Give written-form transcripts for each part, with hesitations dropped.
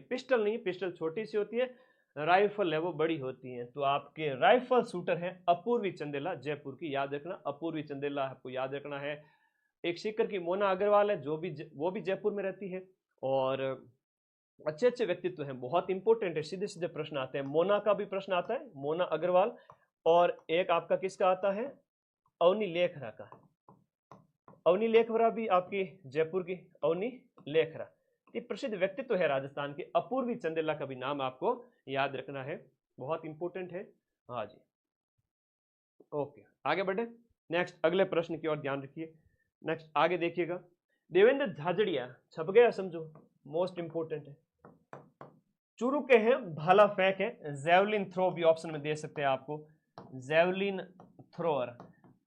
Pistol नहीं, pistol छोटी सी होती है, राइफल है वो बड़ी होती है। तो आपके राइफल शूटर है अपूर्वी चंदेला, जयपुर की, याद रखना अपूर्वी चंदेला आपको याद रखना है। एक सीकर की मोना अग्रवाल है, वो भी जयपुर में रहती है। और अच्छे अच्छे व्यक्तित्व हैं, बहुत इंपॉर्टेंट है, सीधे सीधे प्रश्न आते हैं। मोना का भी प्रश्न आता है, मोना अग्रवाल। और एक आपका किसका आता है, अवनी लेखरा का। अवनी लेखरा भी आपकी जयपुर की, अवनी लेखरा, ये प्रसिद्ध व्यक्तित्व है राजस्थान के। अपूर्वी चंदेला का भी नाम आपको याद रखना है, बहुत इंपॉर्टेंट है। हाँ जी, ओके आगे बढ़े, नेक्स्ट अगले प्रश्न की ओर ध्यान रखिए। नेक्स्ट आगे देखिएगा, देवेंद्र झाझड़िया छप गया समझो, मोस्ट इंपॉर्टेंट है। चुरू के हैं, भाला फेंक है, जेवलिन थ्रो भी ऑप्शन में दे सकते हैं आपको, जेवलिन थ्रोअर।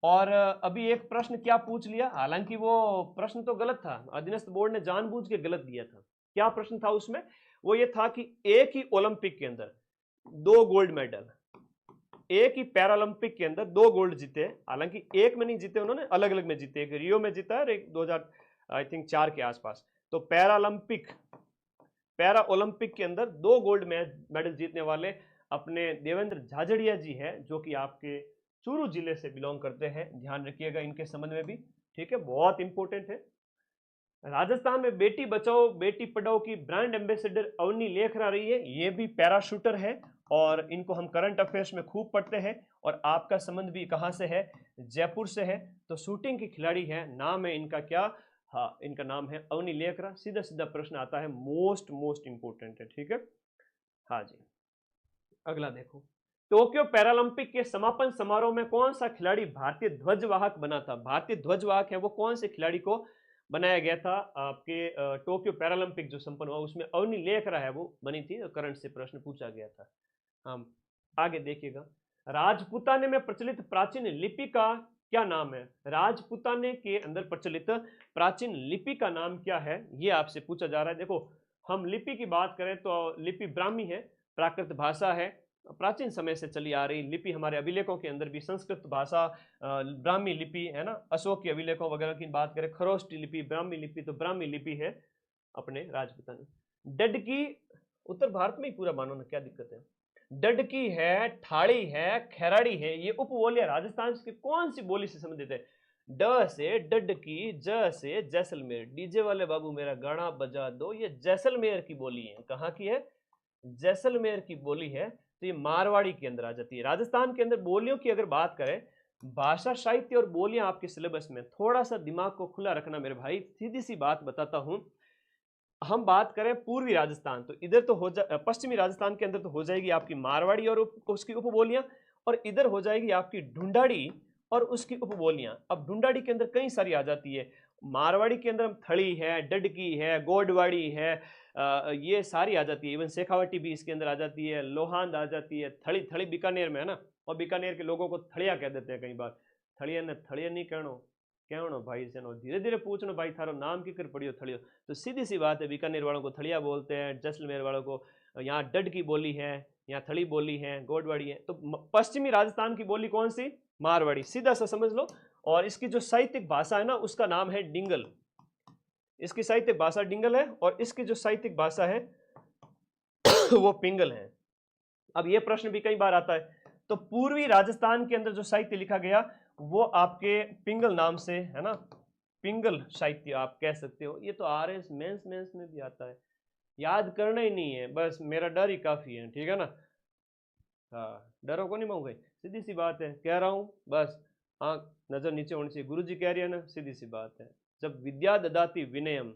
और अभी एक प्रश्न क्या पूछ लिया, हालांकि वो प्रश्न तो गलत था, अधीनस्थ बोर्ड ने जानबूझ के गलत दिया था। क्या प्रश्न था उसमें, वो ये था कि एक ही ओलंपिक के अंदर 2 गोल्ड मेडल, एक ही पैरालंपिक के अंदर 2 गोल्ड जीते, हालांकि एक में नहीं जीते उन्होंने, अलग अलग में जीते, एक रियो में जीता है, एक 2004 के आसपास। तो पैरा ओलंपिक के अंदर 2 गोल्ड मेडल जीतने वाले अपने देवेंद्र झाझड़िया जी हैं, जो कि आपके चूरू जिले से बिलोंग करते हैं, ध्यान रखिएगा इनके संबंध में भी, ठीक है, बहुत इंपॉर्टेंट है। राजस्थान में बेटी बचाओ बेटी पढ़ाओ की ब्रांड एम्बेसडर अवनी लेखरा रही है, ये भी पैराशूटर है, और इनको हम करंट अफेयर्स में खूब पढ़ते हैं। और आपका संबंध भी कहां से है, जयपुर से है। तो शूटिंग की खिलाड़ी है, नाम है इनका क्या, हाँ इनका नाम है अवनी लेखरा। सीधा सीधा प्रश्न आता है, मोस्ट इंपोर्टेंट है, ठीक है। हाँ जी, अगला देखो, टोक्यो पैरालंपिक के समापन समारोह में कौन सा खिलाड़ी भारतीय ध्वजवाहक बना था। भारतीय ध्वजवाहक है वो कौन से खिलाड़ी को बनाया गया था आपके टोक्यो पैरालंपिक जो संपन्न हुआ उसमें अवनी लेखरा है वो बनी थी, करंट से प्रश्न पूछा गया था। हम आगे देखिएगा, राजपुताने में प्रचलित प्राचीन लिपि का क्या नाम है। राजपुताने के अंदर प्रचलित प्राचीन लिपि का नाम क्या है, ये आपसे पूछा जा रहा है। देखो हम लिपि की बात करें तो लिपि ब्राह्मी है, प्राकृत भाषा है, प्राचीन समय से चली आ रही लिपि। हमारे अभिलेखों के अंदर भी संस्कृत भाषा ब्राह्मी लिपि है ना, अशोक के अभिलेखों वगैरह की बात करें, खरोष्टी लिपि, ब्राह्मी लिपि, तो ब्राह्मी लिपि है अपने राजपुताने। डडकी उत्तर भारत में ही पूरा मानो ना, क्या दिक्कत है। डडकी है, ठाड़ी है, खैराड़ी है, ये उपबोलियां राजस्थान की कौन सी बोली से संबंधित है। ड से डडकी, ज से जैसलमेर। डीजे वाले बाबू मेरा गाना बजा दो, ये जैसलमेर की बोली है। कहाँ की है, जैसलमेर की बोली है। तो ये मारवाड़ी के अंदर आ जाती है। राजस्थान के अंदर बोलियों की अगर बात करें, भाषा साहित्य और बोलियां आपके सिलेबस में, थोड़ा सा दिमाग को खुला रखना मेरे भाई, सीधी सी बात बताता हूं। हम बात करें पूर्वी राजस्थान, तो इधर तो हो जा पश्चिमी राजस्थान के अंदर तो हो जाएगी आपकी मारवाड़ी और उसकी उपबोलियां, और इधर हो जाएगी आपकी ढूंढाड़ी और उसकी उपबोलियां। अब ढूंढाड़ी के अंदर कई सारी आ जाती है, मारवाड़ी के अंदर थड़ी है, डडकी है, गोडवाड़ी है, ये सारी आ जाती है। इवन शेखावटी भी इसके अंदर आ जाती है, लोहांद आ जाती है, थड़ी थड़ी बीकानेर में है ना, और बीकानेर के लोगों को थड़िया कह देते हैं कई बार। थड़िया ने थड़िया नहीं कहनो भाई से नो, धीरे धीरे पूछनो भाई थारो नाम की कर पड़ियो थड़ियो। तो सीधी सी बात है, बीकानेर वालों को थड़िया बोलते हैं, जैसलमेर वालों को यहाँ डड की बोली है, यहाँ थड़ी बोली है, गोडवाड़ी है। तो पश्चिमी राजस्थान की बोली कौन सी, मारवाड़ी, सीधा सा समझ लो। और इसकी जो साहित्यिक भाषा है ना उसका नाम है डिंगल, इसकी साहित्यिक भाषा डिंगल है, और इसकी जो साहित्यिक भाषा है वो पिंगल है। अब ये प्रश्न भी कई बार आता है, तो पूर्वी राजस्थान के अंदर जो साहित्य लिखा गया वो आपके पिंगल नाम से है ना, पिंगल साहित्य आप कह सकते हो। ये तो आरएस मेंस में भी आता है, याद करना ही नहीं है, बस मेरा डर ही काफी है, ठीक है ना। हाँ डरो को नहीं मांग भाई, सीधी सी बात है, कह रहा हूं बस, हाँ नजर नीचे होनी चाहिए, गुरु जी कह रही है ना, सीधी सी बात है। जब विद्या ददाती विनयम,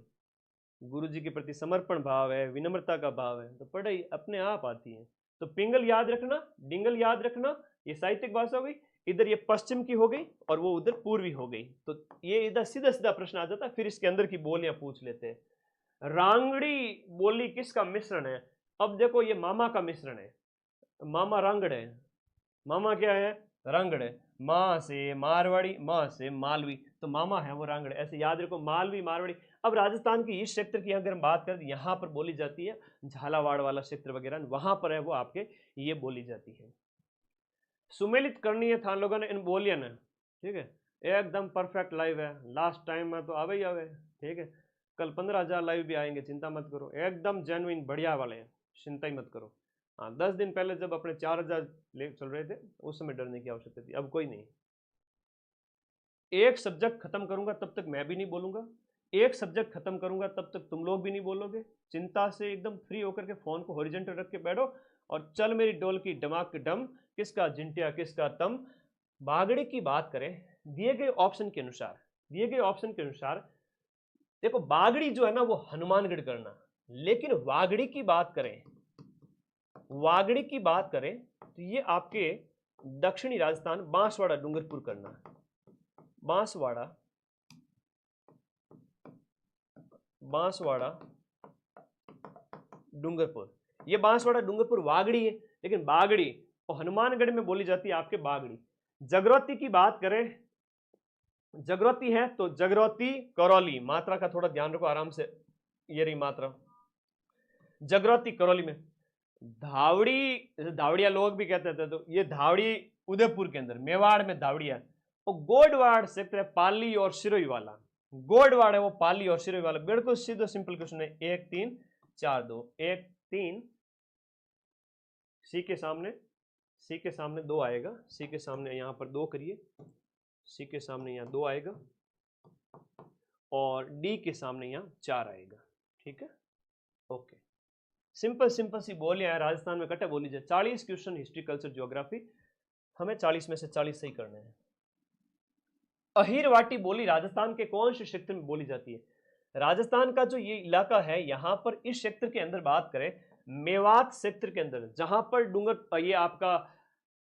गुरु जी के प्रति समर्पण भाव है, विनम्रता का भाव है, तो पढ़ाई अपने आप आती है। तो पिंगल याद रखना, डिंगल याद रखना, ये साहित्यिक भाषा हो गई, इधर ये पश्चिम की हो गई और वो उधर पूर्वी हो गई। तो ये इधर सीधा सीधा प्रश्न आ जाता है, फिर इसके अंदर की बोलियां पूछ लेते हैं। रांगड़ी बोली किसका मिश्रण है। अब देखो ये मामा का मिश्रण है, मामा रांगड़ है, मामा क्या है, रांगड़ है, माँ से मारवाड़ी, माँ से मालवी, तो मामा है वो रांगड़, ऐसे याद रखो, मालवी मारवाड़ी। अब राजस्थान की इस क्षेत्र की अगर हम बात करें, यहाँ पर बोली जाती है, झालावाड़ वाला क्षेत्र वगैरह वहां पर है वो आपके, ये बोली जाती है। सुमेलित करनी है था लोगों ने इन बोलियन है, ठीक है, एकदम परफेक्ट लाइव है, लास्ट टाइम में तो आवे ही आवे, ठीक है। कल 15,000 लाइव भी आएंगे, चिंता मत करो, एकदम जेन्युइन बढ़िया वाले हैं, चिंता ही मत करो। हाँ, 10 दिन पहले जब अपने 4,000 ले चल रहे थे उस समय डरने की आवश्यकता थी, अब कोई नहीं। एक सब्जेक्ट खत्म करूंगा तब तक मैं भी नहीं बोलूंगा, एक सब्जेक्ट खत्म करूंगा तब तक तुम लोग भी नहीं बोलोगे। चिंता से एकदम फ्री होकर के फोन को हॉरिजॉन्टल रख के बैठो और चल मेरी डोल की डमाक के डम, किसका जिंटिया किसका तम। बागड़ी की बात करें दिए गए ऑप्शन के अनुसार, दिए गए ऑप्शन के अनुसार देखो बागड़ी जो है ना वो हनुमानगढ़ करना, लेकिन वागड़ी की बात करें, वागड़ी की बात करें तो ये आपके दक्षिणी राजस्थान बांसवाड़ा डूंगरपुर करना, बांसवाड़ा, बांसवाड़ा डूंगरपुर। ये बांसवाड़ा डूंगरपुर वागड़ी है, लेकिन बागड़ी और हनुमानगढ़ में बोली जाती है आपके बागड़ी। जगरौती की बात करें, जगरौती है तो जगरौती करौली, मात्रा का थोड़ा ध्यान रखो आराम से, ये रही मात्रा, जगरौती करौली में। धावड़ी, धावड़िया लोग भी कहते थे, तो ये धावड़ी उदयपुर के अंदर, मेवाड़ में धावड़िया। और गोडवाड़ क्षेत्र है पाली और सिरोही वाला, गोडवाड़ है वो पाली और सिरोही वाला। बिल्कुल सीधा सिंपल क्वेश्चन है, 1 3 4 2, 1 3, सी के सामने, सी के सामने 2 आएगा, सी के सामने यहां पर 2 करिए, सी के सामने यहाँ 2 आएगा और डी के सामने यहाँ 4 आएगा, ठीक है, ओके। सिंपल सिंपल सी बोलियां है, राजस्थान में कटे बोली जाए। 40 क्वेश्चन हिस्ट्री कल्चर ज्योग्राफी, हमें 40 में से 40 सही करने हैं। अहिरवाटी बोली राजस्थान के कौन से क्षेत्र में बोली जाती है? राजस्थान का जो ये इलाका है, यहां पर इस क्षेत्र के अंदर बात करें, मेवात क्षेत्र के अंदर, जहां पर डूंगर, ये आपका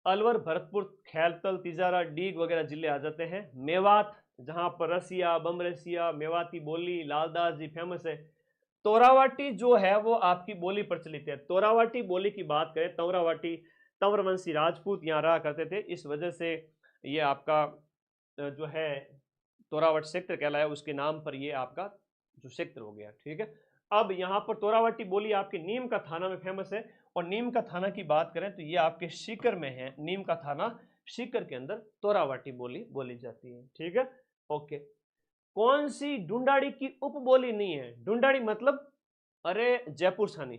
अलवर, भरतपुर, खैलतल, तिजारा, डीग वगैरह जिले आ जाते हैं। मेवात, जहां पर रसिया, बमरसिया, मेवाती बोली, लालदास जी फेमस है। तोरावाटी जो है वो आपकी बोली प्रचलित है। तोरावाटी बोली की बात करें, तोरावाटी तंवरवंशी राजपूत यहाँ रहा करते थे, इस वजह से ये आपका जो है तोरावट क्षेत्र कहलाया, उसके नाम पर ये आपका जो क्षेत्र हो गया, ठीक है। अब यहाँ पर तोरावाटी बोली आपके नीम का थाना में फेमस है, और नीम का थाना की बात करें तो ये आपके सीकर में है, नीम का थाना सीकर के अंदर तोरावाटी बोली बोली जाती है, ठीक है, ओके। कौन सी ढूंढाड़ी की उपबोली नहीं है? ढूंढाड़ी मतलब अरे जयपुर छानी,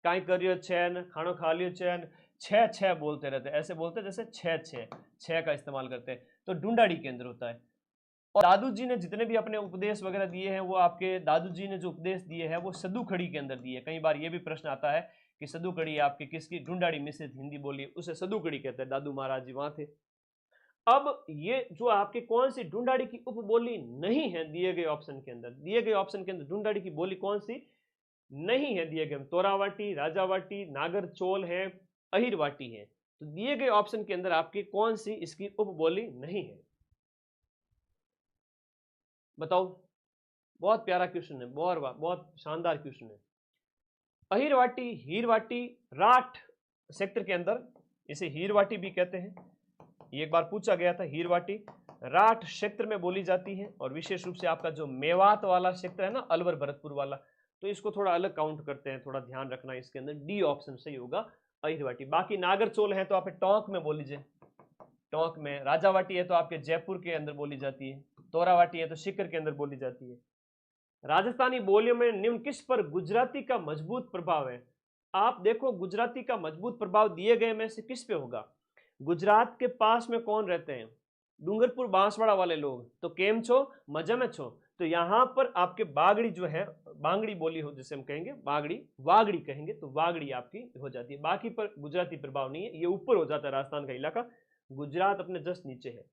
काई करियो चैन, खानो खा लियो चैन, छह छह बोलते रहते, ऐसे बोलते जैसे छह छह, छह का इस्तेमाल करते हैं, तो ढूंढाड़ी के अंदर होता है। और दादू जी ने जितने भी अपने उपदेश वगैरह दिए हैं, वो आपके दादू जी ने जो उपदेश दिए हैं वो सदू खड़ी के अंदर दिए। कई बार ये भी प्रश्न आता है कि सदू खड़ी आपकी किसकी? ढूंढाड़ी मिश्रित हिंदी बोली, उसे सदू खड़ी कहते हैं, दादू महाराज जी वहां थे। अब ये जो आपके कौन सी ढूंढाड़ी की उपबोली नहीं है दिए गए ऑप्शन के अंदर, दिए गए ऑप्शन के अंदर ढूंढाड़ी की बोली कौन सी नहीं है दिए गए? तोरावाटी, राजावाटी, नागरचोल है, अहिरवाटी है। तो दिए गए ऑप्शन के अंदर आपकी कौन सी इसकी उपबोली नहीं है? बताओ, बहुत प्यारा क्वेश्चन है, बहुत शानदार क्वेश्चन है। अहिरवाटी, हीरवाटी, राठ क्षेत्र के अंदर, इसे हीरवाटी भी कहते हैं, ये एक बार पूछा गया था। हीरवाटी राठ क्षेत्र में बोली जाती है, और विशेष रूप से आपका जो मेवात वाला क्षेत्र है ना, अलवर भरतपुर वाला, तो इसको थोड़ा अलग काउंट करते हैं, थोड़ा ध्यान रखना इसके अंदर, डी ऑप्शन सही होगा, अहिरवाटी। बाकी नागरचोल है तो आप टोंक में बोल लीजिए, टोंक में। राजावाटी है तो आपके जयपुर के अंदर बोली जाती है, तोरावाटी है तो सीकर के अंदर बोली जाती है। राजस्थानी बोलियों में निम्न किस पर गुजराती का मजबूत प्रभाव है? आप देखो, गुजराती का मजबूत प्रभाव दिए गए में से किस पे होगा? गुजरात के पास में कौन रहते हैं? डूंगरपुर बांसवाड़ा वाले लोग, तो केम छो, मजा में छो, तो यहां पर आपके बागड़ी जो है, बांगड़ी बोली हो जिसे हम कहेंगे, बागड़ी वागड़ी कहेंगे, तो वागड़ी आपकी हो जाती है। बाकी पर गुजराती प्रभाव नहीं है, ये ऊपर हो जाता है राजस्थान का इलाका, गुजरात अपने जस्ट नीचे है।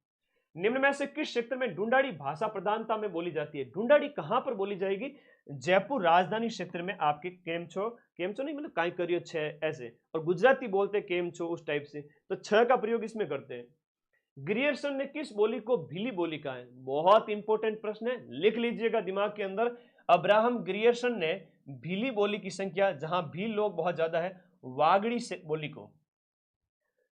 निम्न में से किस क्षेत्र में ढूंढाड़ी भाषा प्रधानता में बोली जाती है? ढूंढाड़ी कहां पर बोली जाएगी? जयपुर राजधानी क्षेत्र में आपके केम छो, केम छो नहीं मतलब काई करियो छह ऐसे, और गुजराती बोलते केम छो उस टाइप से, तो छह का प्रयोग इसमें करते हैं। ग्रियर्सन ने किस बोली को भीली बोली कहा है? बहुत इंपॉर्टेंट प्रश्न है, लिख लीजिएगा दिमाग के अंदर। अब्राहम ग्रियर्सन ने भीली बोली की संख्या, जहां भील लोग बहुत ज्यादा है, वागड़ी से बोली को,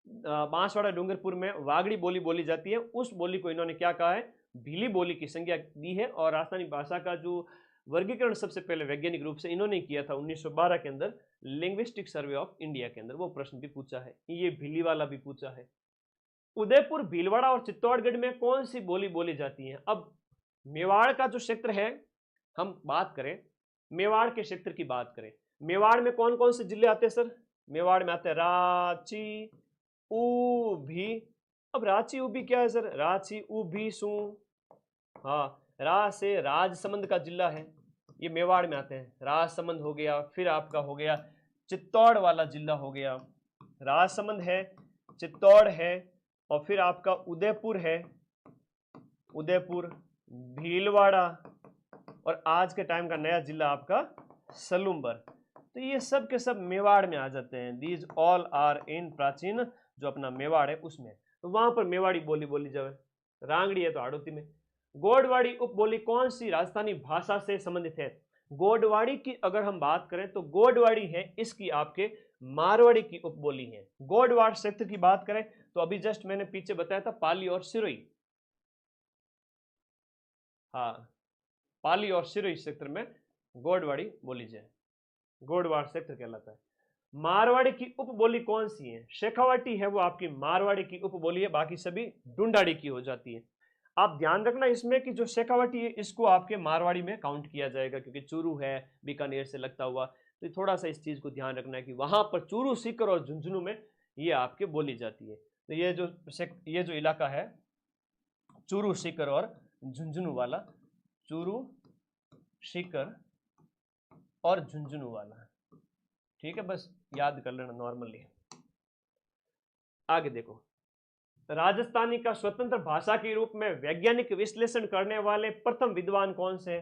बांसवाड़ा डूंगरपुर में वागड़ी बोली बोली जाती है, उस बोली को इन्होंने क्या कहा है? भीली बोली की संज्ञा दी है। और राजस्थानी भाषा का जो वर्गीकरण सबसे पहले वैज्ञानिक रूप से इन्होंने किया था 1912 के अंदर, लिंग्विस्टिक सर्वे ऑफ इंडिया के अंदर, वो प्रश्न भी पूछा है, ये भीली वाला भी पूछा है। उदयपुर, भीलवाड़ा और चित्तौड़गढ़ में कौन सी बोली बोली जाती है? अब मेवाड़ का जो क्षेत्र है, हम बात करें मेवाड़ के क्षेत्र की बात करें, मेवाड़ में कौन कौन से जिले आते हैं सर? मेवाड़ में आते हैं रांची, ऊभी। अब रांची ऊभी क्या है सर? रांची ऊभी सू, हाँ, रा से राजसमंद का जिला है, ये मेवाड़ में आते हैं। राजसमंद हो गया, फिर आपका हो गया चित्तौड़ वाला जिला हो गया, राजसमंद है, चित्तौड़ है, और फिर आपका उदयपुर है, उदयपुर, भीलवाड़ा, और आज के टाइम का नया जिला आपका सलूम्बर। तो ये सब के सब मेवाड़ में आ जाते हैं। दीज ऑल आर इन प्राचीन, जो अपना मेवाड़ है उसमें, तो वहां पर मेवाड़ी बोली बोली जाए। रांगड़ी है तो हाड़ौती में। गोडवाड़ी उपबोली कौन सी राजस्थानी भाषा से संबंधित है? गोडवाड़ी की अगर हम बात करें तो गोडवाड़ी है इसकी आपके मारवाड़ी की उपबोली है। गोडवाड़ क्षेत्र की बात करें तो अभी जस्ट मैंने पीछे बताया था पाली और सिरोही, हाँ, पाली और सिरोही क्षेत्र में गोडवाड़ी बोली जाए, गोडवाड़ क्षेत्र कहलाता है। मारवाड़ी की उपबोली कौन सी है? शेखावाटी है वो आपकी मारवाड़ी की उपबोली है, बाकी सभी डुंडाड़ी की हो जाती है। आप ध्यान रखना इसमें कि जो शेखावाटी है इसको आपके मारवाड़ी में काउंट किया जाएगा, क्योंकि चूरू है बीकानेर से लगता हुआ, तो थोड़ा सा इस चीज को ध्यान रखना है कि वहां पर चूरू, सीकर और झुंझुनू में ये आपके बोली जाती है। तो ये जो इलाका है चूरू, सीकर और झुंझुनू वाला, चूरू, सीकर और झुंझुनू वाला, ठीक है, बस याद कर लेना नॉर्मली। आगे देखो, राजस्थानी का स्वतंत्र भाषा के रूप में वैज्ञानिक विश्लेषण करने वाले प्रथम विद्वान कौन से?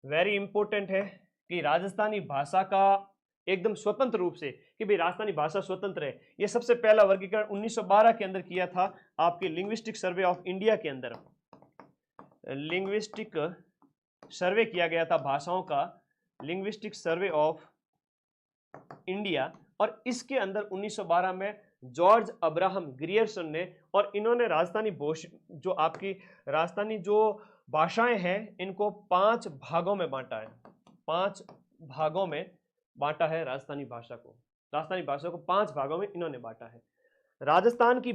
वेरी इंपॉर्टेंट है कि राजस्थानी भाषा का एकदम स्वतंत्र रूप से, कि भाई राजस्थानी भाषा स्वतंत्र है, ये सबसे पहला वर्गीकरण 1912 के अंदर किया था आपके लिंग्विस्टिक सर्वे ऑफ इंडिया के अंदर। लिंग्विस्टिक सर्वे किया गया था भाषाओं का, लिंग्विस्टिक सर्वे ऑफ इंडिया, और इसके अंदर 1912 में जॉर्ज अब्राहम ग्रियर्सन ने, और इन्होंने राजस्थानी जो आपकी राजस्थानी जो भाषाएं हैं इनको 5 भागों में बांटा है, 5 भागों में बांटा है राजस्थानी भाषा को। राजस्थानी भाषा को 5 भागों में इन्होंने बांटा है। राजस्थान की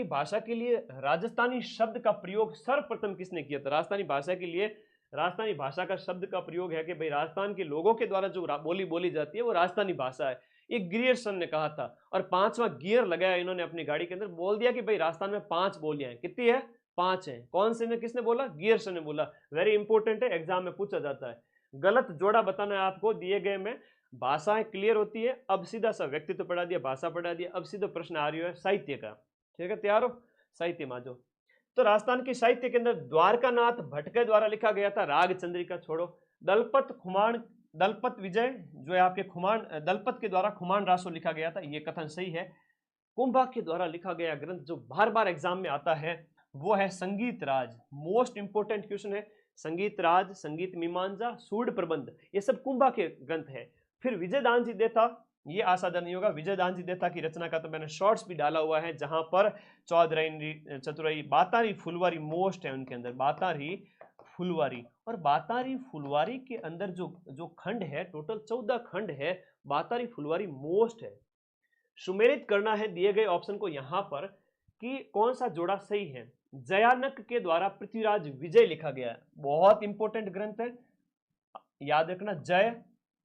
भाषा के लिए राजस्थानी शब्द का प्रयोग सर्वप्रथम किसने किया था? राजस्थानी भाषा के लिए राजस्थानी भाषा का शब्द का प्रयोग है कि भाई राजस्थान के लोगों के द्वारा जो बोली बोली जाती है वो राजस्थानी भाषा है, ये ग्रियर्सन ने कहा था। और 5वां गियर लगाया इन्होंने अपनी गाड़ी के अंदर, बोल दिया कि भाई राजस्थान में 5 बोलियां हैं। कितनी है? 5 है। कौन से ने, किसने बोला? गियर्सन ने बोला। वेरी इंपॉर्टेंट है, एग्जाम में पूछा जाता है। गलत जोड़ा बताना है आपको दिए गए में। भाषाएं क्लियर होती है, अब सीधा सा व्यक्तित्व पढ़ा दिया, भाषा पढ़ा दिया, अब सीधा प्रश्न आ रही है साहित्य का। ठीक है, तैयार हो? साहित्य में जो, तो राजस्थान की साहित्य के अंदर द्वारकानाथ भट्ट के द्वारा लिखा गया था राग चंद्रिका छोड़ो। दलपत विजय जो है आपके दलपत के द्वारा खुमान रासो लिखा गया था, ये कथन सही है। कुंभा के द्वारा लिखा गया ग्रंथ जो बार बार एग्जाम में आता है वो है संगीत राज। मोस्ट इंपोर्टेंट क्वेश्चन है, संगीत राज, संगीत मीमांसा, सूड प्रबंध, ये सब कुंभा के ग्रंथ है। फिर विजय दान जी देता, ये असाधारण नहीं होगा, विजय दान जी देता की रचना का तो मैंने शॉर्ट्स भी डाला हुआ है, जहां पर चौधरी चतुराई बातारी फुलवारी मोस्ट है उनके अंदर, बातारी फुलवारी। और बातारी फुलवारी के अंदर जो खंड है, टोटल 14 खंड है, बातारी फुलवारी मोस्ट है। सुमेलित करना है दिए गए ऑप्शन को यहां पर कि कौन सा जोड़ा सही है। जयानक के द्वारा पृथ्वीराज विजय लिखा गया है, बहुत इंपॉर्टेंट ग्रंथ है, याद रखना, जय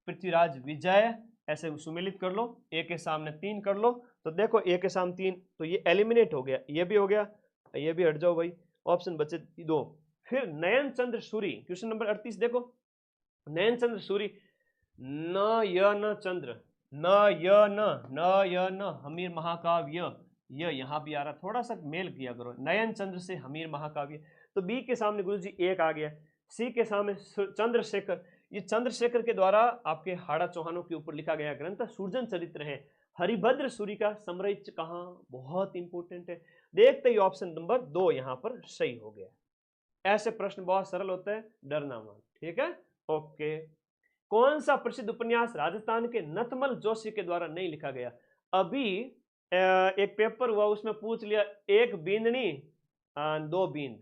पृथ्वीराज विजय, ऐसे सुमेलित कर लो, ए के सामने 3 कर लो, तो देखो ए के सामने 3, तो ये एलिमिनेट हो गया, ये भी हो गया, ये भी हट जाओ भाई, ऑप्शन बचे 2। फिर नयन चंद्र सूरी, क्वेश्चन नंबर 38 देखो, नयन चंद्र सूरी, न य न चंद्र, न य न हमीर महाकाव्य, ये यहां भी आ रहा, थोड़ा सा मेल किया करो, नयन चंद्र से हमीर महाकाव्य। तो बी के सामने गुरुजी 1 आ गया, सी के सामने चंद्रशेखर, ये चंद्रशेखर के द्वारा आपके हाड़ा चौहानों के ऊपर लिखा गया ग्रंथ सूर्जन चरित्र है। हरिभद्र सूरी का समरच कहां, बहुत इंपॉर्टेंट है। देखते ही ऑप्शन नंबर 2 यहां पर सही हो गया। ऐसे प्रश्न बहुत सरल होते हैं, डरना मत, ठीक है, ओके। कौन सा प्रसिद्ध उपन्यास राजस्थान के नथमल जोशी के द्वारा नहीं लिखा गया? अभी एक पेपर हुआ उसमें पूछ लिया, एक बींदनी 2 बींद,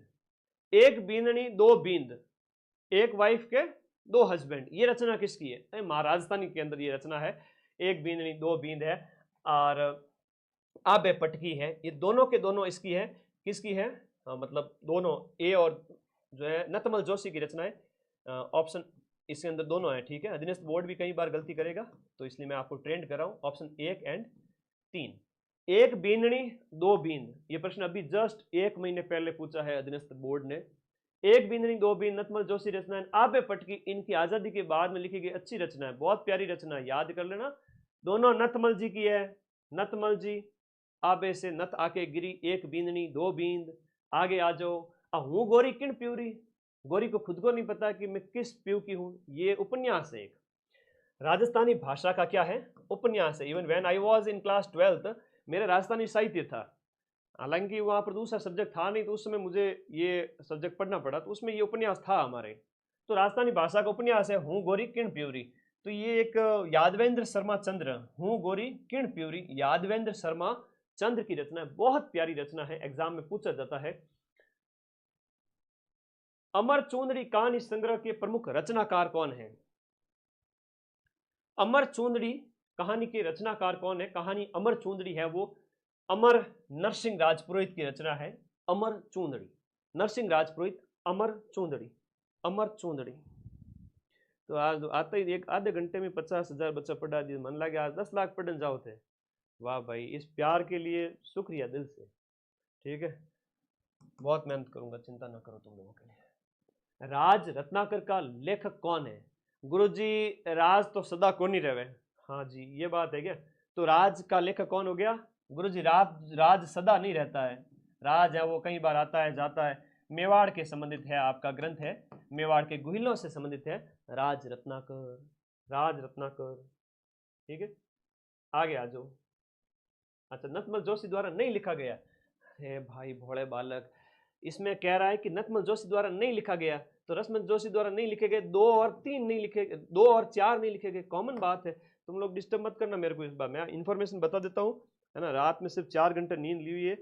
एक बींदनी 2 बींद, एक वाइफ के 2 हस्बैंड, ये रचना किसकी है? महाराजस्थानी के अंदर ये रचना है, एक बींदनी 2 बींद है, और आबे पटकी है, ये दोनों के दोनों इसकी है, किसकी है? मतलब दोनों, ए और जो है नतमल जोशी की रचना है। ऑप्शन इसके अंदर दोनों है, ठीक है। अधीनस्थ बोर्ड भी कई बार गलती करेगा, तो इसलिए मैं आपको ट्रेंड कर रहा हूँ। Option 1 and 3। एक बींदनी दो बींद, ये प्रश्न अभी जस्ट 1 महीने पहले पूछा है अधीनस्थ बोर्ड ने। एक बींदनी दो बींद नतमल जोशी रचना है, आबे पटकी इनकी आजादी के बाद में लिखी गई अच्छी रचना है, बहुत प्यारी रचना है, याद कर लेना। दोनों नतमल जी की है। नतमल जी, आबे से नत आके गिरी, एक बींदनी दो बींद। आगे आ जाओ, हूं गोरी किन प्यूरी, गोरी को खुद को नहीं पता कि मैं किस प्यू की हूं, ये उपन्यास है एक। राजस्थानी भाषा का क्या है, उपन्यास है। Even when I was in class 12th मेरा राजस्थानी साहित्य था, हालांकि वहां पर दूसरा सब्जेक्ट था नहीं, तो उस समय मुझे ये सब्जेक्ट पढ़ना पड़ा, तो उसमें ये उपन्यास था हमारे। तो राजस्थानी भाषा का उपन्यास है हूं गोरी किण प्यूरी। तो ये एक यादवेंद्र शर्मा चंद्र, हूं गोरी किण प्यूरी, यादवेंद्र शर्मा चंद्र की रचना है, बहुत प्यारी रचना है, एग्जाम में पूछा जाता है। अमर चूंदड़ी कहानी संग्रह के प्रमुख रचनाकार कौन है। अमर चूंदड़ी कहानी के रचनाकार कौन है, कहानी अमर चूंदड़ी है वो अमर नरसिंह राजपुरोहित की रचना है। अमर चूंदड़ी, नरसिंह राजपुरोहित, अमर चूंदड़ी, अमर चूंदड़ी। तो आज आते ही एक आधे घंटे में 50,000 बच्चा पढ़ा दिया, मन लगे आज 10 लाख पढ़ने जाओ थे। वाह भाई, इस प्यार के लिए शुक्रिया दिल से, ठीक है। बहुत मेहनत करूंगा, चिंता ना करो तुम लोगों के लिए। राज रत्नाकर का लेखक कौन है। गुरुजी, राज तो सदा को नहीं रहे। हाँ जी, ये बात है क्या। तो राज का लेखक कौन हो गया गुरुजी। राज सदा नहीं रहता है, राज है वो कई बार आता है जाता है। मेवाड़ के संबंधित है आपका ग्रंथ है, मेवाड़ के गुहिलों से संबंधित है राज रत्नाकर, राज रत्नाकर, ठीक है। आगे आ जाओ। अच्छा, नतमल जोशी द्वारा नहीं लिखा गया है भाई भोले बालक, इसमें कह रहा है कि नतमल जोशी द्वारा नहीं लिखा गया, तो रसमल जोशी द्वारा नहीं लिखे गए, 2 और 3 नहीं लिखे, 2 और 4 नहीं लिखे गए, कॉमन बात है। तुम लोग डिस्टर्ब मत करना मेरे को इस बार, मैं इन्फॉर्मेशन बता देता हूँ, है ना। रात में सिर्फ 4 घंटे नींद ली हुई है